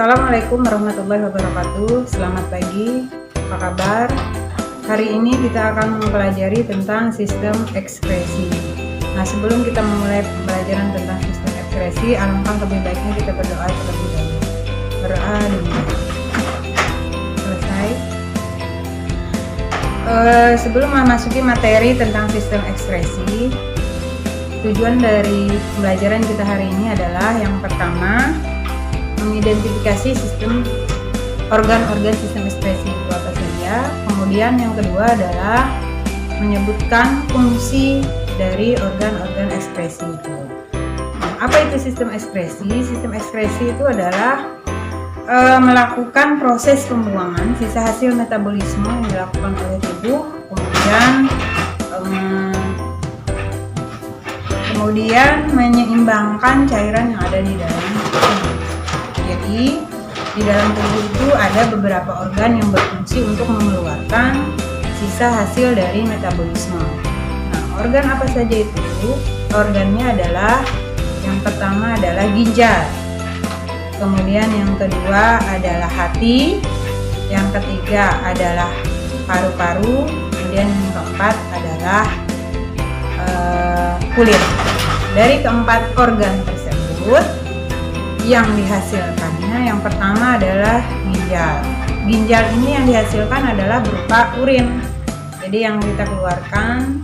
Assalamualaikum warahmatullahi wabarakatuh. Selamat pagi, apa kabar? Hari ini kita akan mempelajari tentang sistem ekskresi. Nah, sebelum kita memulai pembelajaran tentang sistem ekskresi, alangkah lebih baiknya kita berdoa terlebih dahulu. Berdoa dulu. Selesai. Sebelum memasuki materi tentang sistem ekskresi, tujuan dari pembelajaran kita hari ini adalah yang pertama, mengidentifikasi sistem organ-organ sistem ekspresi itu apa saja. Kemudian yang kedua adalah menyebutkan fungsi dari organ-organ ekspresi itu. Nah, apa itu sistem ekspresi? Sistem ekskresi itu adalah melakukan proses pembuangan sisa hasil metabolisme yang dilakukan oleh tubuh, kemudian menyeimbangkan cairan yang ada di dalam tubuh. Jadi di dalam tubuh itu ada beberapa organ yang berfungsi untuk mengeluarkan sisa hasil dari metabolisme. Nah, organ apa saja itu? Organnya adalah yang pertama adalah ginjal, kemudian yang kedua adalah hati, yang ketiga adalah paru-paru, kemudian yang keempat adalah kulit. Dari keempat organ tersebut, yang dihasilkannya yang pertama adalah ginjal. Ginjal ini yang dihasilkan adalah berupa urin. Jadi yang kita keluarkan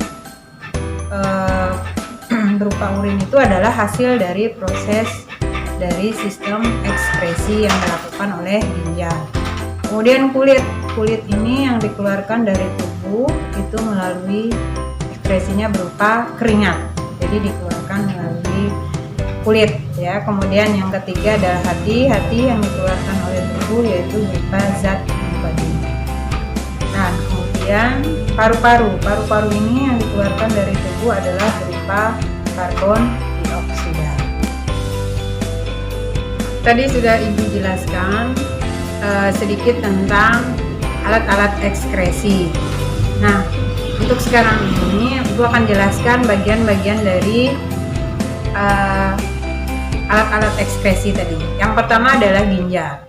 berupa urin itu adalah hasil dari proses dari sistem ekskresi yang dilakukan oleh ginjal. Kemudian kulit ini yang dikeluarkan dari tubuh itu melalui ekskresinya berupa keringat. Jadi dikeluarkan melalui kulit ya. Kemudian yang ketiga adalah hati yang dikeluarkan oleh tubuh yaitu berupa zat antibodi. Nah, kemudian paru-paru ini yang dikeluarkan dari tubuh adalah berupa karbon dioksida. Tadi sudah Ibu jelaskan sedikit tentang alat-alat ekskresi. Nah, untuk sekarang ini Ibu akan jelaskan bagian-bagian dari alat-alat ekskresi tadi. Yang pertama adalah ginjal.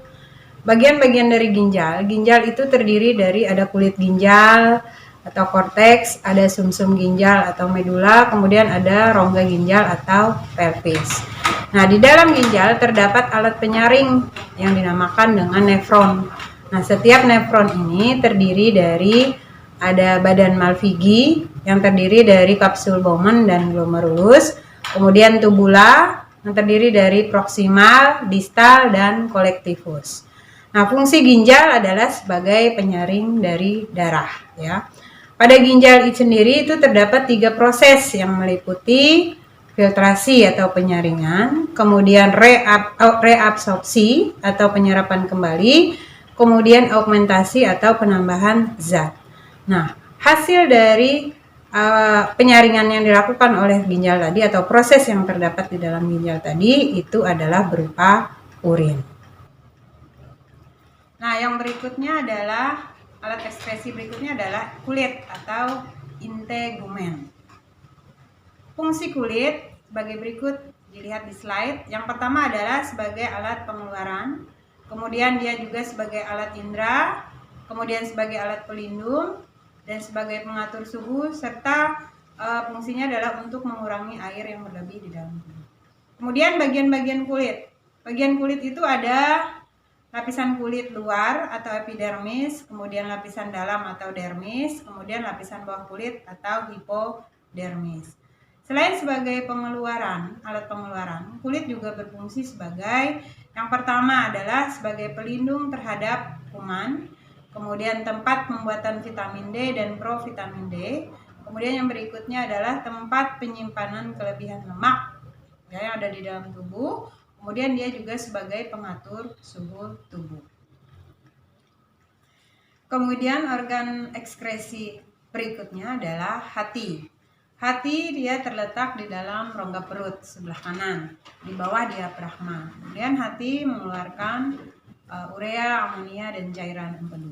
Bagian-bagian dari ginjal itu terdiri dari ada kulit ginjal atau korteks, ada sumsum ginjal atau medula, kemudian ada rongga ginjal atau pelvis. Nah, di dalam ginjal terdapat alat penyaring yang dinamakan dengan nefron. Nah, setiap nefron ini terdiri dari ada badan Malpighi yang terdiri dari kapsul Bowman dan glomerulus, kemudian tubula yang terdiri dari proksimal, distal, dan kolektivus. Nah, fungsi ginjal adalah sebagai penyaring dari darah ya. Pada ginjal itu sendiri itu terdapat 3 proses yang meliputi filtrasi atau penyaringan, kemudian reabsorpsi atau penyerapan kembali, kemudian augmentasi atau penambahan zat. Nah, hasil dari penyaringan yang dilakukan oleh ginjal tadi atau proses yang terdapat di dalam ginjal tadi itu adalah berupa urin. Nah, yang berikutnya adalah alat ekskresi berikutnya adalah kulit atau integumen. Fungsi kulit sebagai berikut dilihat di slide. Yang pertama adalah sebagai alat pengeluaran, kemudian dia juga sebagai alat indera, kemudian sebagai alat pelindung, dan sebagai pengatur suhu, serta fungsinya adalah untuk mengurangi air yang berlebih di dalam tubuh. Kemudian bagian-bagian kulit. Bagian kulit itu ada lapisan kulit luar atau epidermis, kemudian lapisan dalam atau dermis, kemudian lapisan bawah kulit atau hipodermis. Selain sebagai pengeluaran, alat pengeluaran, kulit juga berfungsi sebagai yang pertama adalah sebagai pelindung terhadap kuman, kemudian tempat pembuatan vitamin D dan provitamin D. Kemudian yang berikutnya adalah tempat penyimpanan kelebihan lemak ya, yang ada di dalam tubuh. Kemudian dia juga sebagai pengatur suhu tubuh. Kemudian organ ekskresi berikutnya adalah hati. Hati dia terletak di dalam rongga perut sebelah kanan, di bawah diafragma. Kemudian hati mengeluarkan urea, amonia, dan cairan empedu.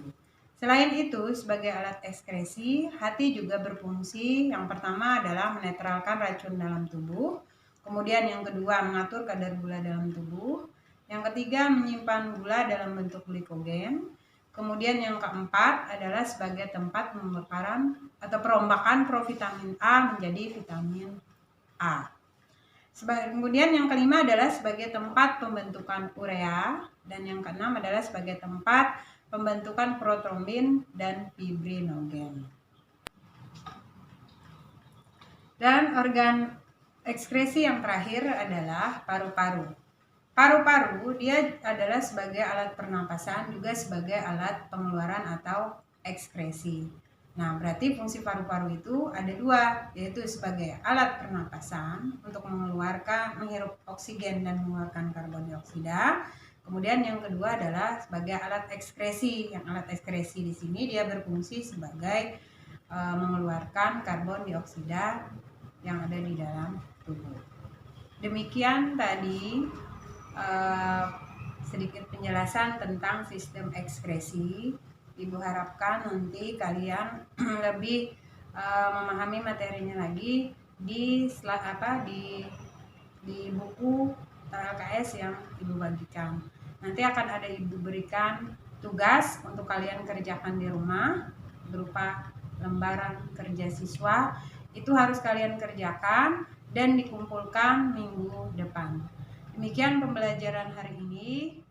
Selain itu, sebagai alat ekskresi, hati juga berfungsi yang pertama adalah menetralkan racun dalam tubuh, kemudian yang kedua mengatur kadar gula dalam tubuh, Yang ketiga, menyimpan gula dalam bentuk glikogen. Kemudian yang keempat adalah sebagai tempat pembakaran atau perombakan provitamin A menjadi vitamin A. Kemudian yang kelima adalah sebagai tempat pembentukan urea, dan yang keenam adalah sebagai tempat pembentukan protrombin dan fibrinogen. Dan organ ekskresi yang terakhir adalah paru-paru. Paru-paru dia adalah sebagai alat pernapasan, juga sebagai alat pengeluaran atau ekskresi. Nah, berarti fungsi paru-paru itu ada dua, yaitu sebagai alat pernapasan untuk menghirup oksigen dan mengeluarkan karbon dioksida. Kemudian yang kedua adalah sebagai alat ekskresi. Yang alat ekskresi di sini dia berfungsi sebagai mengeluarkan karbon dioksida yang ada di dalam tubuh. Demikian tadi sedikit penjelasan tentang sistem ekskresi. Ibu harapkan nanti kalian lebih memahami materinya lagi di buku LKS yang ibu bagikan. Nanti akan ada ibu berikan tugas untuk kalian kerjakan di rumah berupa lembaran kerja siswa. Itu harus kalian kerjakan dan dikumpulkan minggu depan. Demikian pembelajaran hari ini.